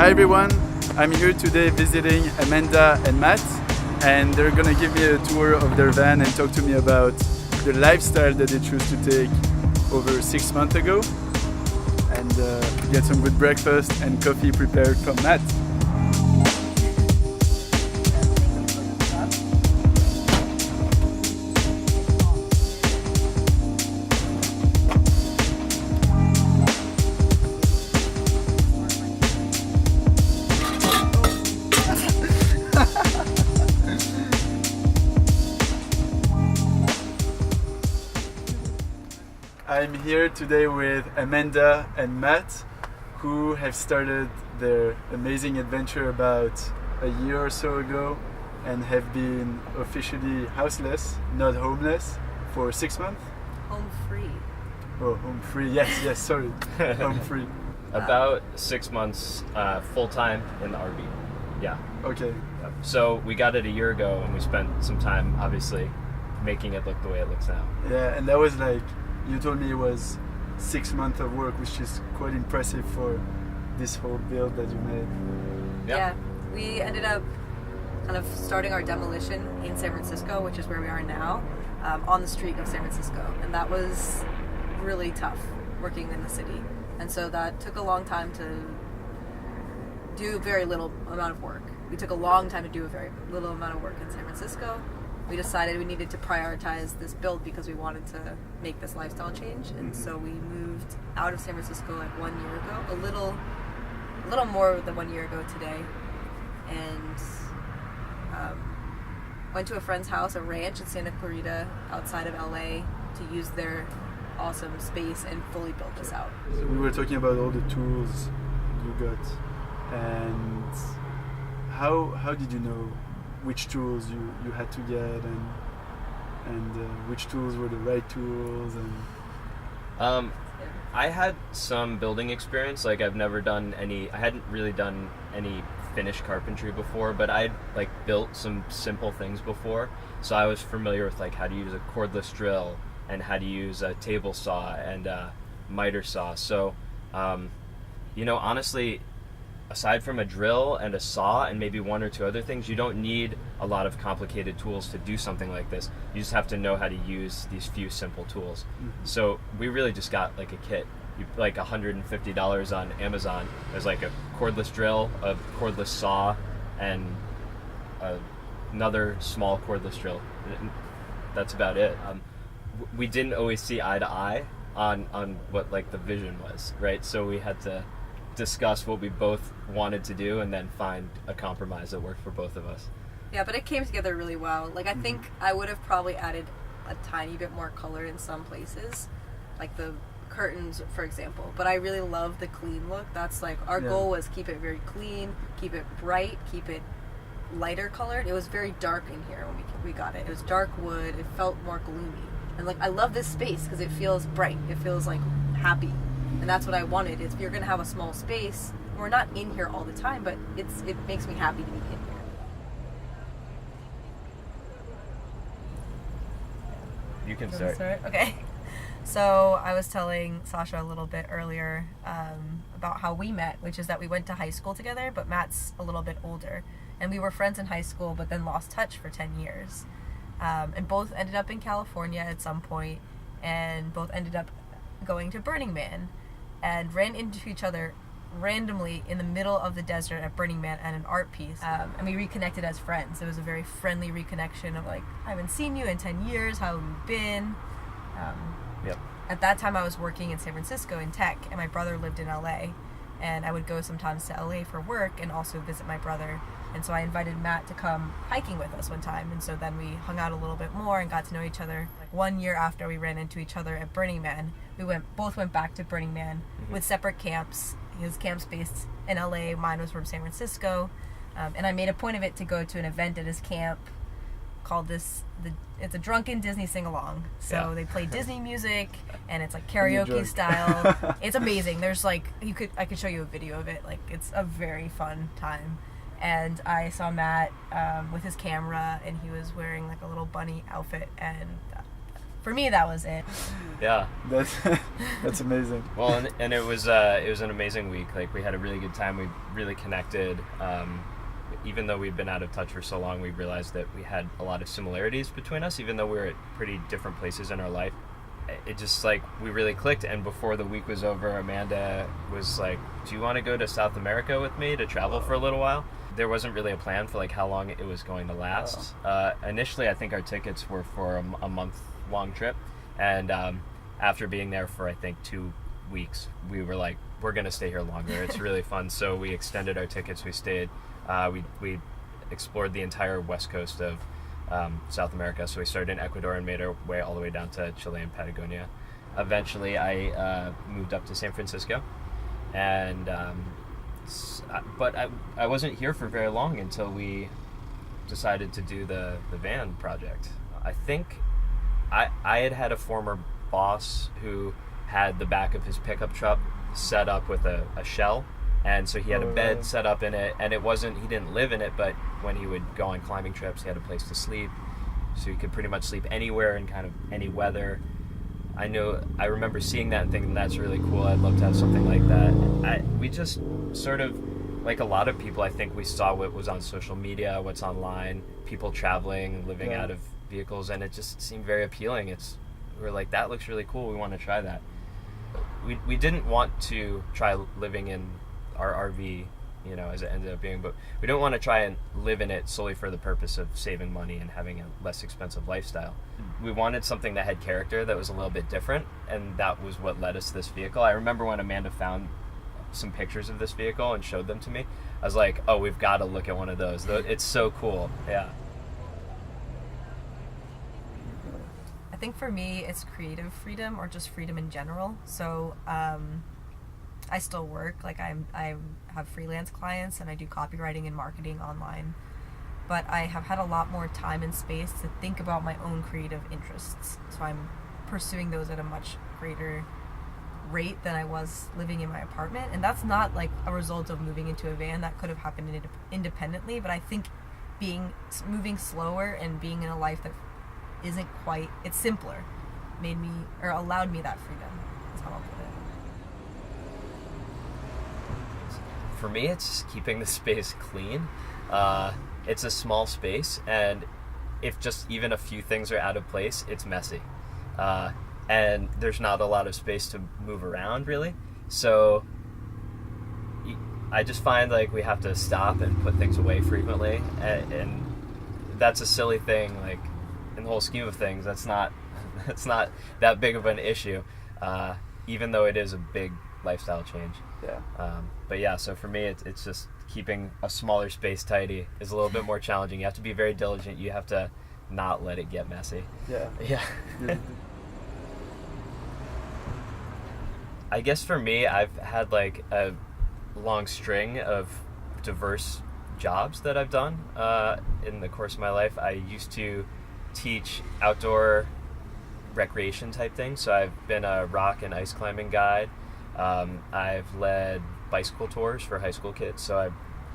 Hi everyone, I'm here today visiting Amanda and Matt, and they're gonna give me a tour of their van and talk to me about the lifestyle that they chose to take over 6 months ago, and get some good breakfast and coffee prepared from Matt. I'm here today with Amanda and Matt, who have started their amazing adventure about a year or so ago and have been officially houseless, not homeless, for 6 months. Home free. Oh, home free. Yes, sorry. Home free. About 6 months full-time in the RV. Yeah. Okay. So we got it a year ago and we spent some time, obviously, making it look the way it looks now. Yeah, and that was like, you told me it was 6 months of work, which is quite impressive for this whole build that you made. Yeah, we ended up kind of starting our demolition in San Francisco, which is where we are now, on the street of San Francisco. And that was really tough, working in the city. And so that took a long time to do very little amount of work. We took a long time to do a very little amount of work in San Francisco. We decided we needed to prioritize this build because we wanted to make this lifestyle change, and so we moved out of San Francisco like 1 year ago, a little more than 1 year ago today, and went to a friend's house, a ranch in Santa Clarita outside of LA, to use their awesome space and fully build this out. So we were talking about all the tools you got, and how did you know which tools you had to get, and which tools were the right tools? And I had some building experience. Like I hadn't really done any finished carpentry before, but I'd like built some simple things before, so I was familiar with like how to use a cordless drill and how to use a table saw and a miter saw. So honestly, aside from a drill and a saw and maybe one or two other things, you don't need a lot of complicated tools to do something like this. You just have to know how to use these few simple tools. Mm-hmm. So we really just got like a kit. Like $150 on Amazon. There's like a cordless drill, a cordless saw, and another small cordless drill. That's about it. We didn't always see eye to eye on what like the vision was, right? So we had to discuss what we both wanted to do and then find a compromise that worked for both of us. Yeah, but it came together really well. Like I think I would have probably added a tiny bit more color in some places, like the curtains, for example. But I really love the clean look. That's like our goal was keep it very clean, keep it bright, keep it lighter colored. It was very dark in here when we got it. It was dark wood. It felt more gloomy. And like I love this space because it feels bright. It feels like happy. And that's what I wanted. If you're going to have a small space, we're not in here all the time, but it makes me happy to be in here. You can start. Okay. So I was telling Sasha a little bit earlier about how we met, which is that we went to high school together, but Matt's a little bit older. And we were friends in high school, but then lost touch for 10 years. And both ended up in California at some point, and both ended up going to Burning Man, and ran into each other randomly in the middle of the desert at Burning Man at an art piece. And we reconnected as friends. It was a very friendly reconnection of like, I haven't seen you in 10 years, how have you been? Yep. At that time I was working in San Francisco in tech, and my brother lived in LA, and I would go sometimes to LA for work and also visit my brother. And so I invited Matt to come hiking with us one time, and so then we hung out a little bit more and got to know each other. Like 1 year after we ran into each other at Burning Man, we both went back to Burning Man with separate camps. His camp's based in LA, mine was from San Francisco, and I made a point of it to go to an event at his camp called it's a drunken Disney sing-along. So they play Disney music, and it's like karaoke style. It's amazing. There's like, I could show you a video of it. Like, it's a very fun time. And I saw Matt with his camera, and he was wearing like a little bunny outfit, and for me that was it. Yeah. That's amazing. Well, and it was an amazing week. Like, we had a really good time. We really connected. Even though we'd been out of touch for so long, we realized that we had a lot of similarities between us, even though we were at pretty different places in our life. It just, like, we really clicked. And before the week was over, Amanda was like, do you want to go to South America with me to travel for a little while? There wasn't really a plan for, like, how long it was going to last. Initially, I think our tickets were for a month-long trip. And after being there for, I think, 2 weeks, we were like, we're going to stay here longer. It's really fun. So we extended our tickets. We stayed. We explored the entire west coast of South America. So we started in Ecuador and made our way all the way down to Chile and Patagonia. Eventually, I moved up to San Francisco. And but I wasn't here for very long until we decided to do the van project. I think I had a former boss who had the back of his pickup truck set up with a shell, and so he had a bed set up in it, and he didn't live in it, but when he would go on climbing trips, he had a place to sleep, so he could pretty much sleep anywhere in kind of any weather. I remember seeing that and thinking that's really cool. I'd love to have something like that. We just sort of, like a lot of people, I think we saw what was on social media, what's online, people traveling, living out of vehicles, and it just seemed very appealing. We were like, that looks really cool. We want to try that. We didn't want to try living in our RV, as it ended up being, but we don't want to try and live in it solely for the purpose of saving money and having a less expensive lifestyle. We wanted something that had character, that was a little bit different, and that was what led us to this vehicle. I remember when Amanda found some pictures of this vehicle and showed them to me, I was like, oh, we've got to look at one of those. It's so cool. Yeah. I think for me, it's creative freedom, or just freedom in general. So I still work. Like, I have freelance clients, and I do copywriting and marketing online. But I have had a lot more time and space to think about my own creative interests. So I'm pursuing those at a much greater rate than I was living in my apartment. And that's not like a result of moving into a van. That could have happened independently. But I think moving slower and being in a life that isn't quite, it's simpler, allowed me that freedom, is how I'll put it. For me, it's just keeping the space clean. It's a small space, and if just even a few things are out of place, it's messy. And there's not a lot of space to move around, really. So I just find, like, we have to stop and put things away frequently, and that's a silly thing. Like, in the whole scheme of things, that's not that big of an issue, even though it is a big lifestyle change. Yeah. But yeah, so for me, it's just keeping a smaller space tidy is a little bit more challenging. You have to be very diligent. You have to not let it get messy. Yeah. Yeah. I guess for me, I've had like a long string of diverse jobs that I've done in the course of my life. I used to teach outdoor recreation type things, so I've been a rock and ice climbing guide. I've led bicycle tours for high school kids, so I've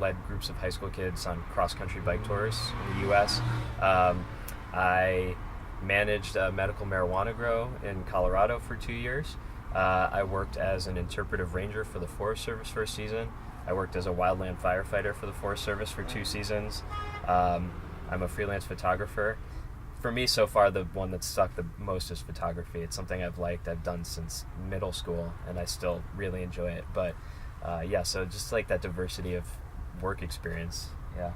led groups of high school kids on cross-country bike tours in the U.S. I managed a medical marijuana grow in Colorado for 2 years. I worked as an interpretive ranger for the Forest Service for a season. I worked as a wildland firefighter for the Forest Service for 2 seasons. I'm a freelance photographer. For me, so far, the one that's stuck the most is photography. It's something I've done since middle school, and I still really enjoy it. But yeah, so just like that diversity of work experience. Yeah,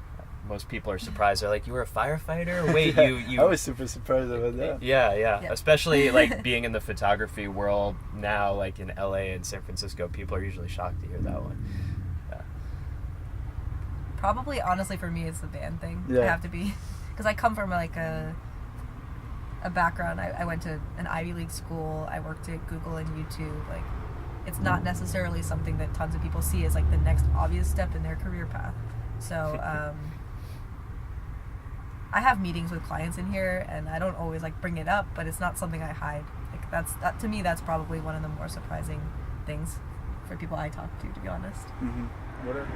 most people are surprised. They're like, "You were a firefighter? Wait, Yeah, you?" I was super surprised about that. Yeah. Especially like being in the photography world now, like in LA and San Francisco, people are usually shocked to hear that one. Yeah. Probably, honestly, for me, it's the band thing. Yeah. I have to be, because I come from like a background. I went to an Ivy League school. I worked at Google and YouTube. Like, it's not necessarily something that tons of people see as like the next obvious step in their career path. So I have meetings with clients in here, and I don't always like bring it up, but it's not something I hide. Like, that to me, that's probably one of the more surprising things for people I talk to be honest. Mm-hmm. Whatever.